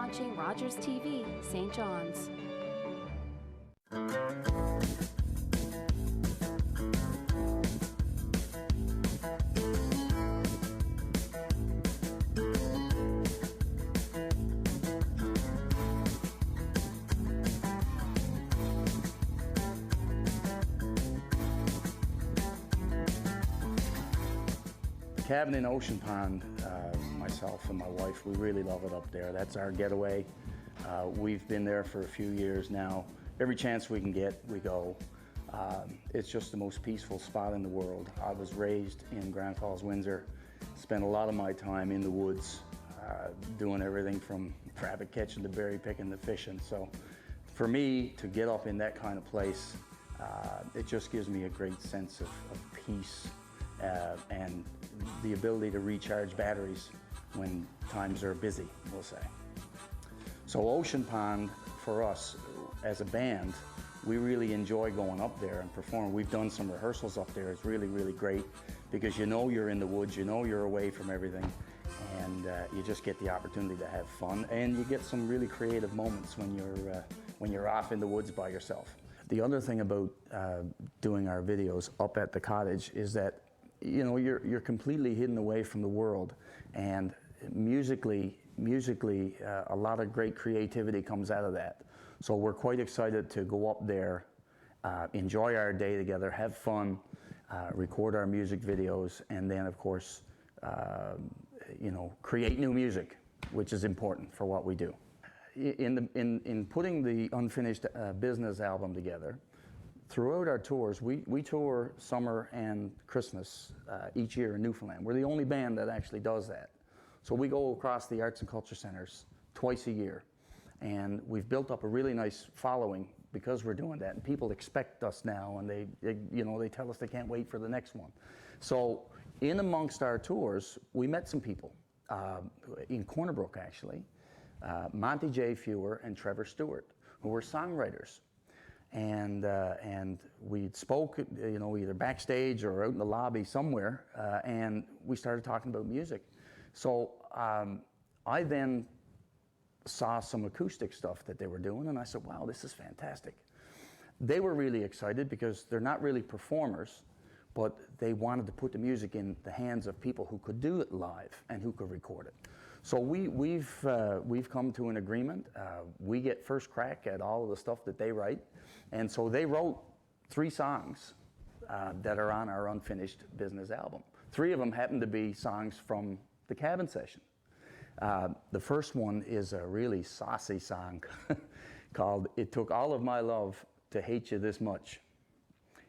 watching Rogers TV, St. John's. Cabin in Ocean Pond, myself and my wife, we really love it up there. That's our getaway. We've been there for a few years now. Every chance we can get, we go. It's just the most peaceful spot in the world. I was raised in Grand Falls, Windsor. Spent a lot of my time in the woods, doing everything from rabbit catching to berry picking to fishing. So for me to get up in that kind of place, it just gives me a great sense of peace and the ability to recharge batteries when times are busy, we'll say. So Ocean Pond, for us as a band, we really enjoy going up there and performing. We've done some rehearsals up there. It's really, really great because you know you're in the woods, you know you're away from everything, and you just get the opportunity to have fun, and you get some really creative moments when you're off in the woods by yourself. The other thing about doing our videos up at the cottage is that you're completely hidden away from the world, and musically, a lot of great creativity comes out of that. So we're quite excited to go up there, enjoy our day together, have fun, record our music videos, and then of course, create new music, which is important for what we do. In putting the unfinished business album together, throughout our tours, we tour summer and Christmas each year in Newfoundland. We're the only band that actually does that. So we go across the arts and culture centers twice a year. And we've built up a really nice following because we're doing that. And people expect us now, and they tell us they can't wait for the next one. So in amongst our tours, we met some people in Corner Brook, actually, Monty J. Fewer and Trevor Stewart, who were songwriters. And we spoke, either backstage or out in the lobby somewhere, and we started talking about music. So I then saw some acoustic stuff that they were doing, and I said, wow, this is fantastic. They were really excited because they're not really performers, but they wanted to put the music in the hands of people who could do it live and who could record it. So we've come to an agreement. We get first crack at all of the stuff that they write. And so they wrote 3 songs that are on our unfinished business album. 3 of them happen to be songs from the cabin session. The first one is a really saucy song called "It Took All of My Love to Hate You This Much."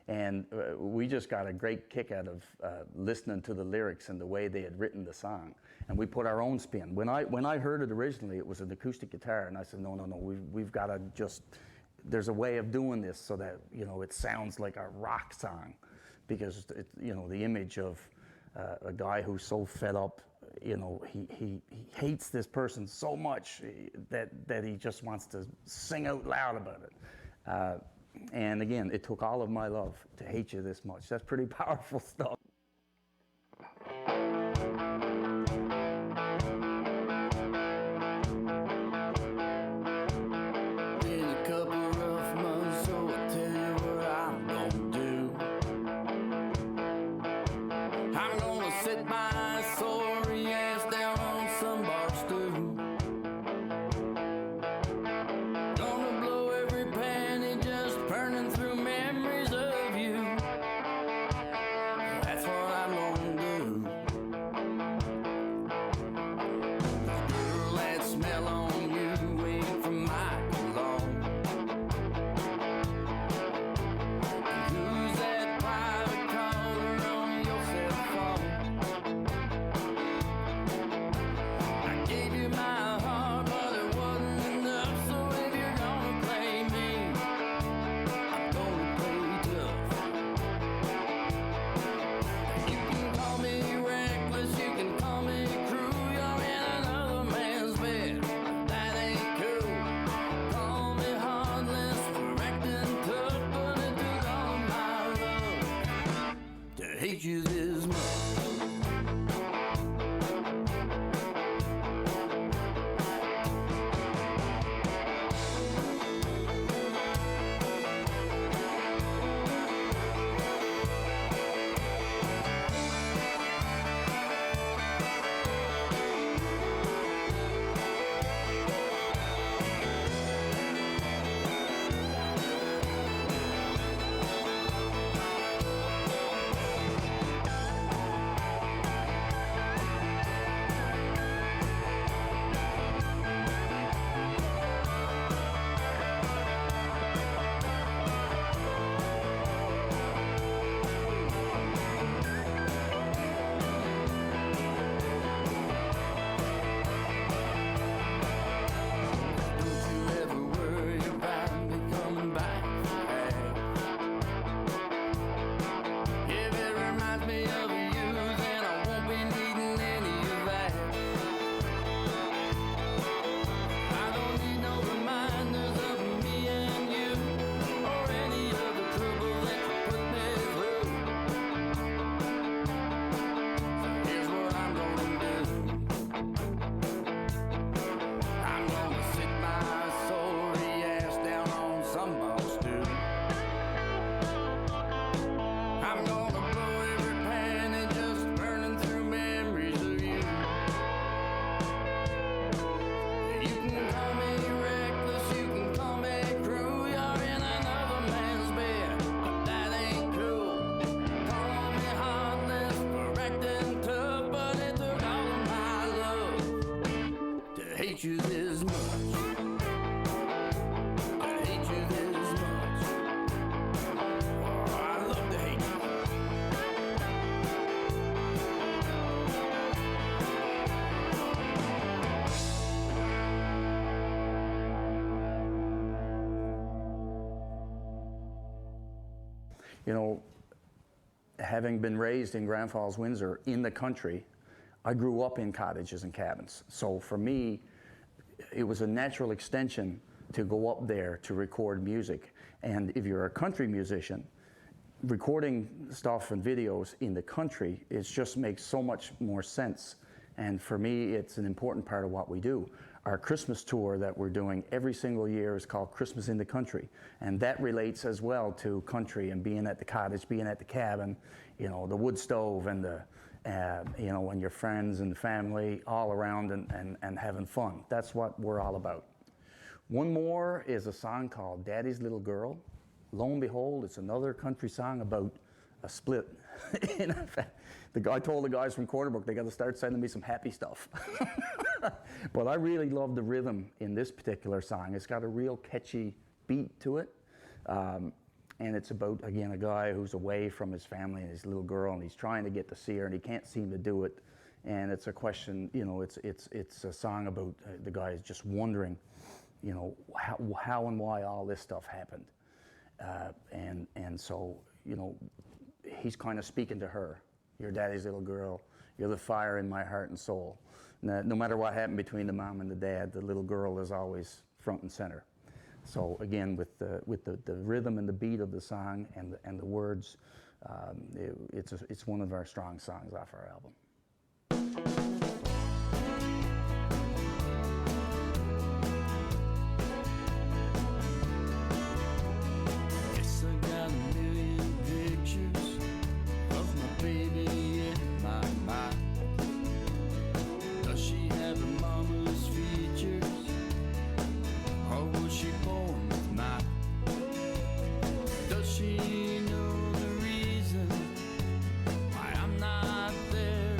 And we just got a great kick out of listening to the lyrics and the way they had written the song. And we put our own spin. When I heard it originally, it was an acoustic guitar, and I said, no, we've got to just, there's a way of doing this so that, it sounds like a rock song. Because, the image of a guy who's so fed up, he hates this person so much that he just wants to sing out loud about it. And again, it took all of my love to hate you this much. That's pretty powerful stuff. That's You can call me reckless, you can call me cruel. You're in another man's bed, but that ain't cool. Call me heartless for acting tough, but it took all of my love to hate you this much. To hate you this much. Oh, I love to hate you. You know, having been raised in Grand Falls, Windsor, in the country, I grew up in cottages and cabins. So for me, it was a natural extension to go up there to record music. And if you're a country musician, recording stuff and videos in the country, it just makes so much more sense. And for me, it's an important part of what we do. Our Christmas tour that we're doing every single year is called Christmas in the Country. And that relates as well to country and being at the cottage, being at the cabin, you know, the wood stove and the, you know, and your friends and family all around and having fun. That's what we're all about. One more is a song called Daddy's Little Girl. Lo and behold, it's another country song about a split. In fact, I told the guys from Quarterbrook they got to start sending me some happy stuff. But I really love the rhythm in this particular song. It's got a real catchy beat to it. And it's about, again, a guy who's away from his family and his little girl, and he's trying to get to see her, and he can't seem to do it. And it's a question, you know, it's a song about the guy is just wondering, you know, how and why all this stuff happened. And so, you know, he's kind of speaking to her. You're daddy's little girl. You're the fire in my heart and soul. No matter what happened between the mom and the dad, the little girl is always front and center. So again, with the rhythm and the beat of the song and the words, it's one of our strong songs off our album. Guess I got a million pictures of my baby in my mind. Does she have her mama's features, or was she born with mine? Does she know the reason why I'm not there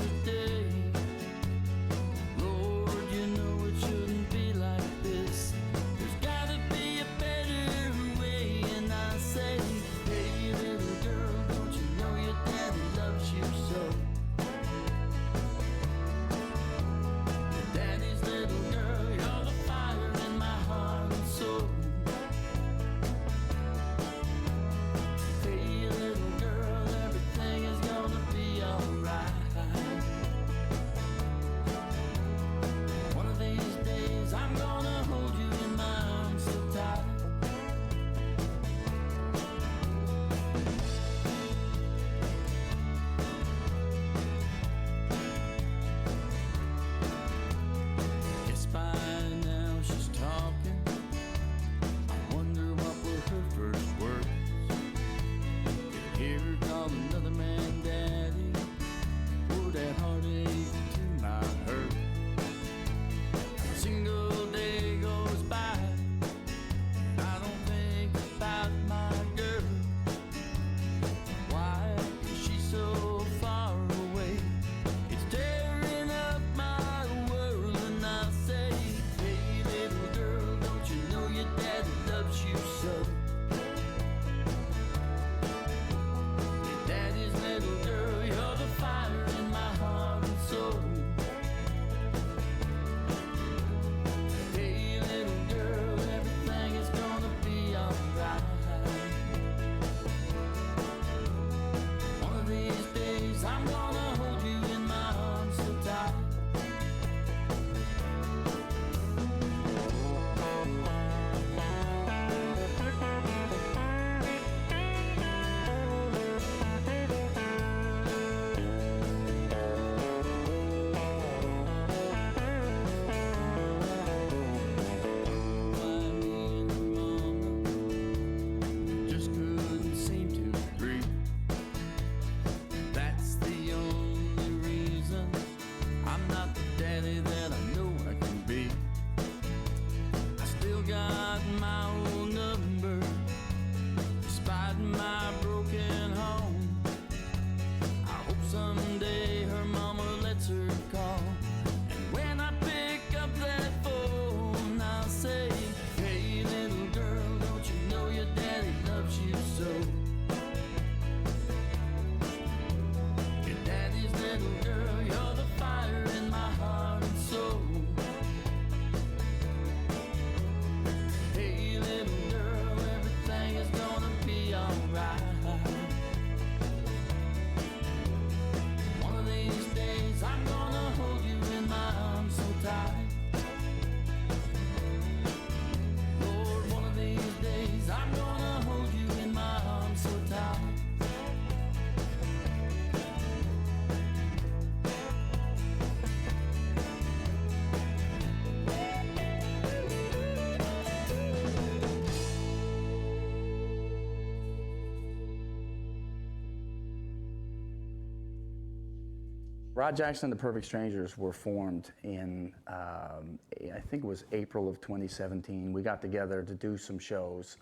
Rod Jackson and the Perfect Strangers were formed in, I think it was April of 2017. We got together to do some shows.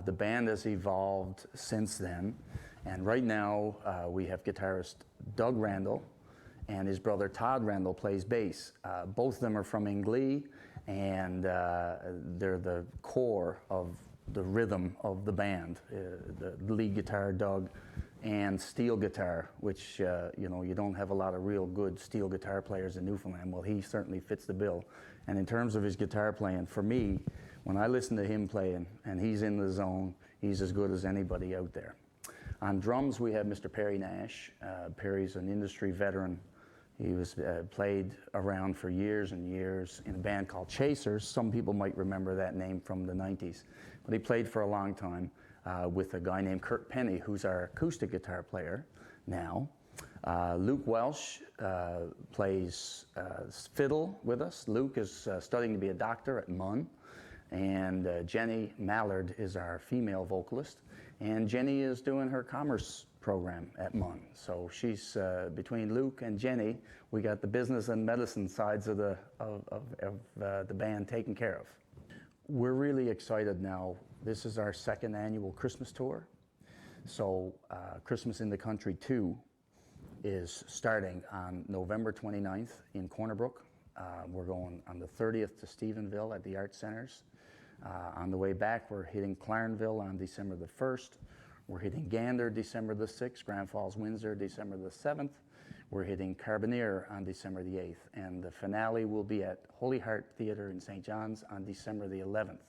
The band has evolved since then, and right now we have guitarist Doug Randall, and his brother Todd Randall plays bass. Both of them are from Inglee, and they're the core of the rhythm of the band. The lead guitar, Doug, and steel guitar, which you know, you don't have a lot of real good steel guitar players in Newfoundland. Well, he certainly fits the bill. And in terms of his guitar playing, for me, when I listen to him playing and he's in the zone, he's as good as anybody out there. On drums, we have Mr. Perry Nash. Perry's an industry veteran. He was played around for years and years in a band called Chasers. Some people might remember that name from the 90s. But he played for a long time with a guy named Kurt Penny, who's our acoustic guitar player now. Luke Welsh plays fiddle with us. Luke is studying to be a doctor at MUN. And Jenny Mallard is our female vocalist. And Jenny is doing her commerce program at MUN. So she's, between Luke and Jenny, we got the business and medicine sides of the band taken care of. We're really excited now. This is our second annual Christmas tour. So Christmas in the Country 2 is starting on November 29th in Corner Brook. We're going on the 30th to Stephenville at the Arts Centers. On the way back, we're hitting Clarnville on December the 1st. We're hitting Gander December the 6th, Grand Falls, Windsor December the 7th. We're hitting Carbonear on December the 8th. And the finale will be at Holy Heart Theatre in St. John's on December the 11th.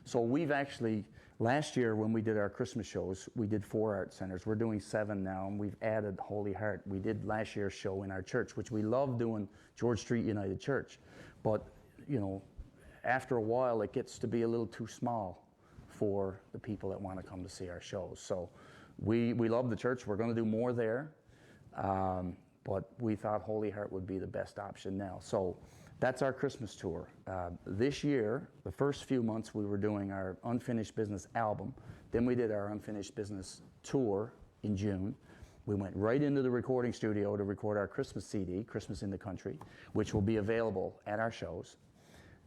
So we've actually, last year when we did our Christmas shows, we did 4 art centers. We're doing 7 now, and we've added Holy Heart. We did last year's show in our church, which we love doing, George Street United Church. But, you know, after a while, it gets to be a little too small for the people that want to come to see our shows. So we love the church. We're going to do more there. But we thought Holy Heart would be the best option now. So that's our Christmas tour. This year, the first few months, we were doing our Unfinished Business album. Then we did our Unfinished Business tour in June. We went right into the recording studio to record our Christmas CD, Christmas in the Country, which will be available at our shows.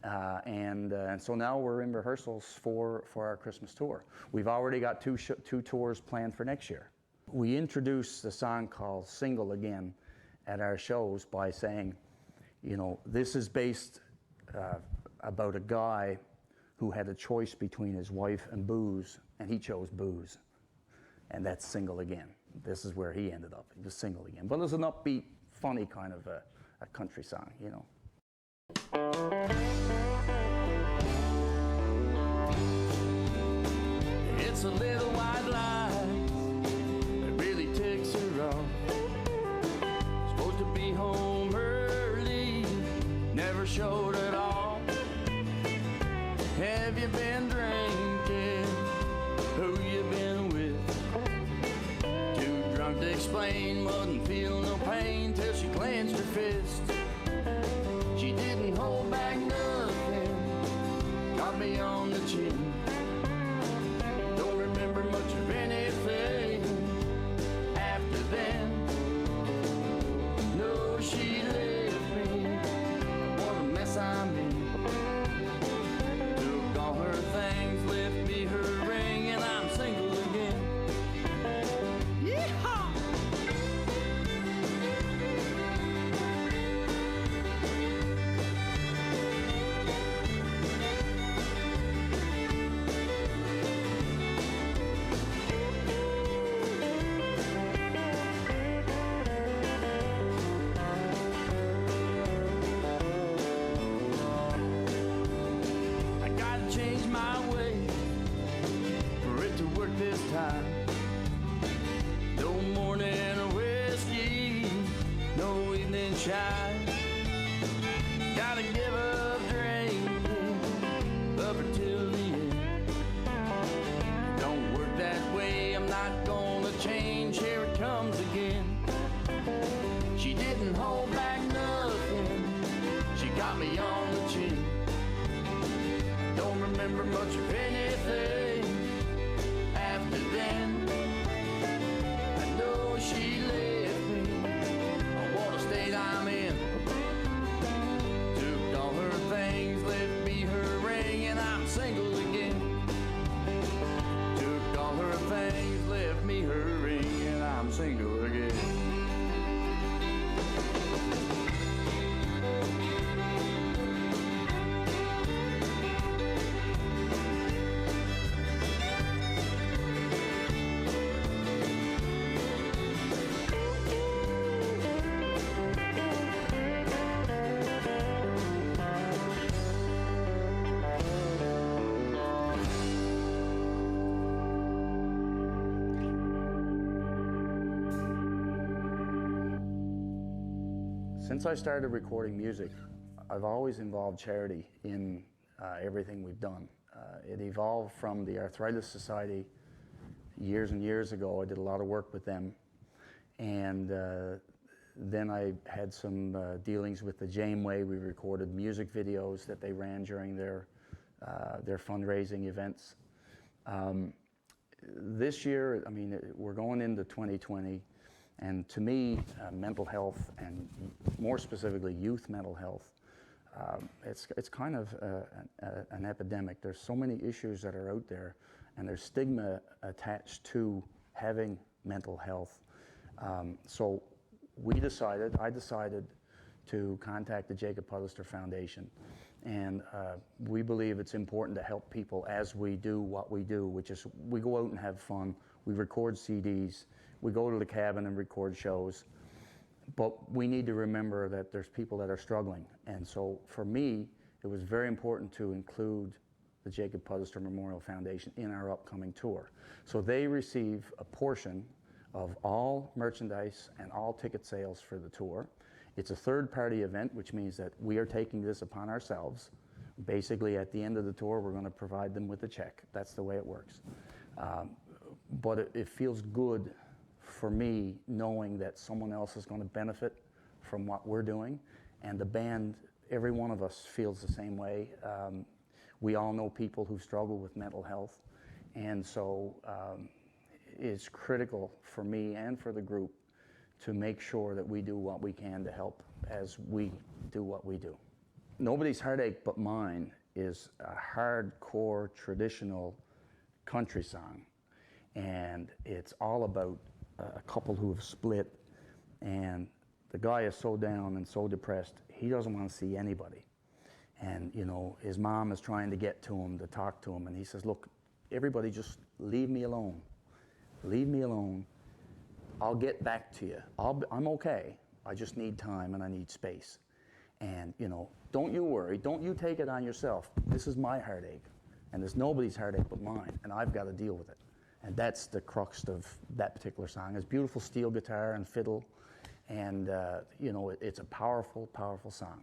And so now we're in rehearsals for our Christmas tour. We've already got two tours planned for next year. We introduced a song called Single Again at our shows by saying, you know, this is based about a guy who had a choice between his wife and booze, and he chose booze. And that's Single Again. This is where he ended up. He was single again. But it's an upbeat, funny kind of a country song, you know. It's a little white lie that really takes her off. Supposed to be home early, never showed at all. Have you been drinking? Who you been with? Too drunk to explain, wasn't feeling no pain till she clenched her fist. She didn't hold back nothing, got me on the chin. Don't remember much of anything after then. No, she left me, what a mess I'm in. Took all her things, left me her ring, and I'm single again. Yeehaw! Change my way for it to work this time. No morning whiskey, no evening shine. Gotta give up drinking up until the end. It don't work that way, I'm not gonna change. Here it comes again. She didn't hold back nothing, she got me on the chin. Don't remember much of anything after then. I know she left me, oh, what a Since I started recording music, I've always involved charity in everything we've done. It evolved from the Arthritis Society years and years ago. I did a lot of work with them. And then I had some dealings with the Janeway. We recorded music videos that they ran during their fundraising events. This year, I mean, we're going into 2020, and to me, mental health, and more specifically youth mental health, it's kind of an epidemic. There's so many issues that are out there, and there's stigma attached to having mental health. So I decided to contact the Jacob Puddlester Foundation, and we believe it's important to help people as we do what we do, which is we go out and have fun, we record CDs, we go to the cabin and record shows, but we need to remember that there's people that are struggling. And so for me, it was very important to include the Jacob Puddlester Memorial Foundation in our upcoming tour. So they receive a portion of all merchandise and all ticket sales for the tour. It's a third-party event, which means that we are taking this upon ourselves. Basically, at the end of the tour, we're going to provide them with a check. That's the way it works. But it feels good for me knowing that someone else is going to benefit from what we're doing. And the band, every one of us feels the same way. We all know people who struggle with mental health. And so it's critical for me and for the group to make sure that we do what we can to help as we do what we do. Nobody's Heartache But Mine is a hardcore traditional country song, and it's all about a couple who have split, and the guy is so down and so depressed, he doesn't want to see anybody. And you know, his mom is trying to get to him, to talk to him, and he says, look, everybody just leave me alone. Leave me alone. I'll get back to you. I'm okay. I just need time and I need space. And you know, don't you worry. Don't you take it on yourself. This is my heartache, and there's nobody's heartache but mine, and I've got to deal with it. And that's the crux of that particular song. It's beautiful steel guitar and fiddle, and you know, it's a powerful, powerful song.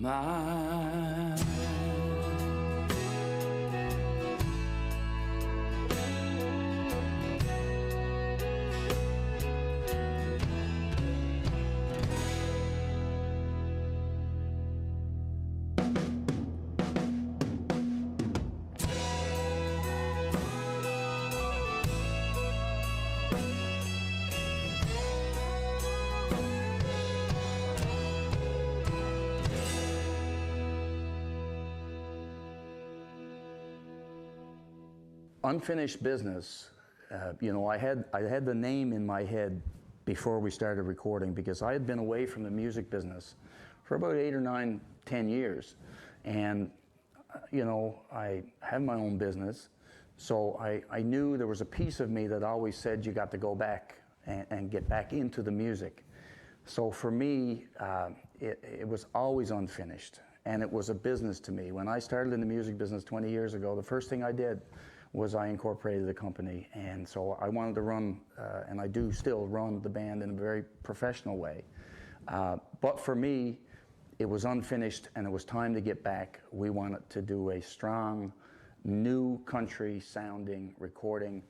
mind. Unfinished business, you know, I had the name in my head before we started recording, because I had been away from the music business for about 8 or 9, 10 years. And, you know, I have my own business, so I knew there was a piece of me that always said you got to go back and get back into the music. So for me, it was always unfinished, and it was a business to me. When I started in the music business 20 years ago, the first thing I did was I incorporated the company, and so I wanted to run, and I do still run the band in a very professional way. But for me, it was unfinished, and it was time to get back. We wanted to do a strong, new country sounding recording.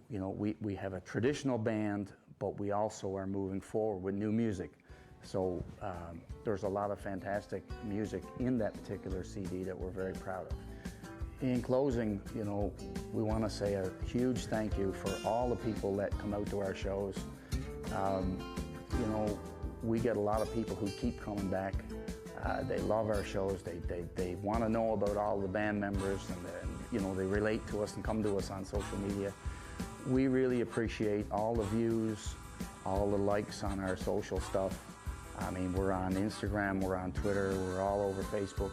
You know, we have a traditional band, but we also are moving forward with new music. So there's a lot of fantastic music in that particular CD that we're very proud of. In closing, you know, we want to say a huge thank you for all the people that come out to our shows. You know, we get a lot of people who keep coming back. They love our shows. They want to know about all the band members, and you know, they relate to us and come to us on social media. We really appreciate all the views, all the likes on our social stuff. I mean, we're on Instagram, we're on Twitter, we're all over Facebook.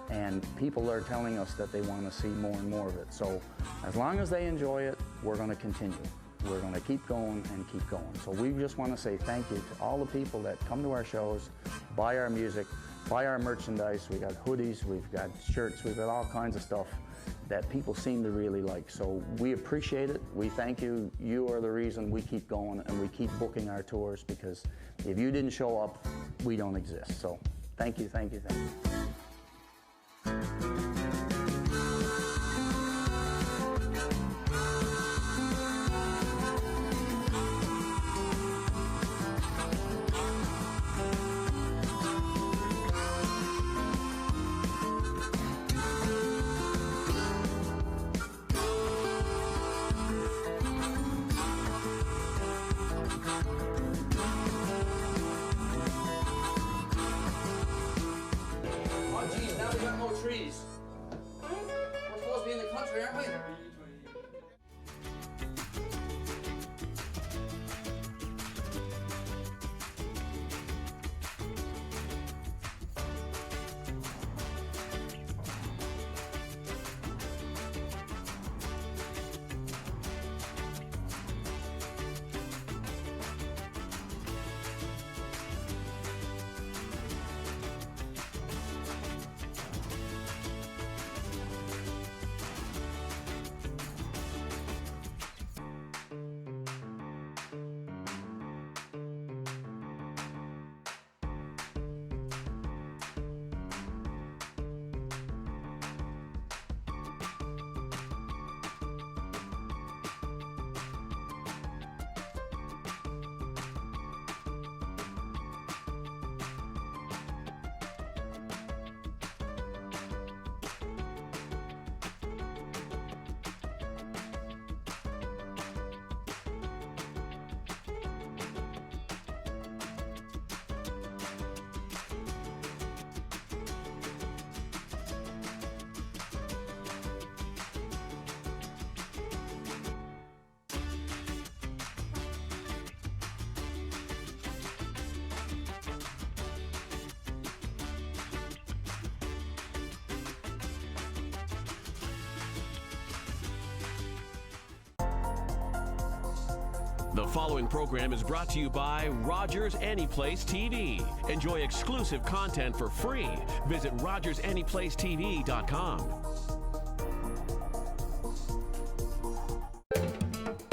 And people are telling us that they want to see more and more of it. So as long as they enjoy it, we're going to continue. We're going to keep going and keep going. So we just want to say thank you to all the people that come to our shows, buy our music, buy our merchandise. We got hoodies, we've got shirts, we've got all kinds of stuff that people seem to really like. So we appreciate it. We thank you. You are the reason we keep going and we keep booking our tours, because if you didn't show up, we don't exist. So thank you, thank you, thank you. Trees. We're supposed to be in the country, aren't we? The following program is brought to you by Rogers Anyplace TV. Enjoy exclusive content for free. Visit RogersAnyplaceTV.com.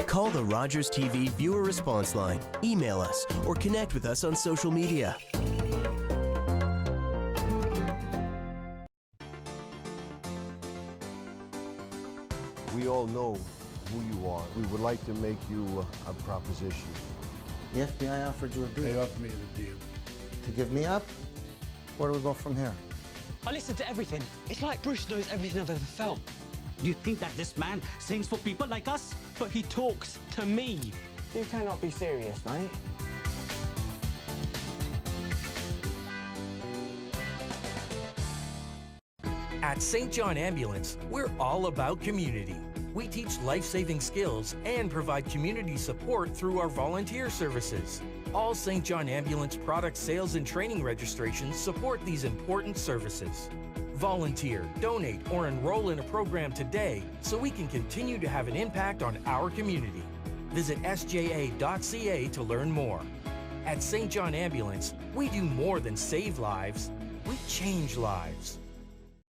Call the Rogers TV viewer response line, email us, or connect with us on social media. We all know who you are. We would like to make you a proposition. The FBI offered you a deal. They offered me the deal. To give me up? Where do we go from here? I listened to everything. It's like Bruce knows everything I've ever felt. You think that this man sings for people like us? But he talks to me. You cannot be serious, mate. At St. John Ambulance, we're all about community. We teach life-saving skills and provide community support through our volunteer services. All St. John Ambulance product sales and training registrations support these important services. Volunteer, donate, or enroll in a program today so we can continue to have an impact on our community. Visit sja.ca to learn more. At St. John Ambulance, we do more than save lives, we change lives.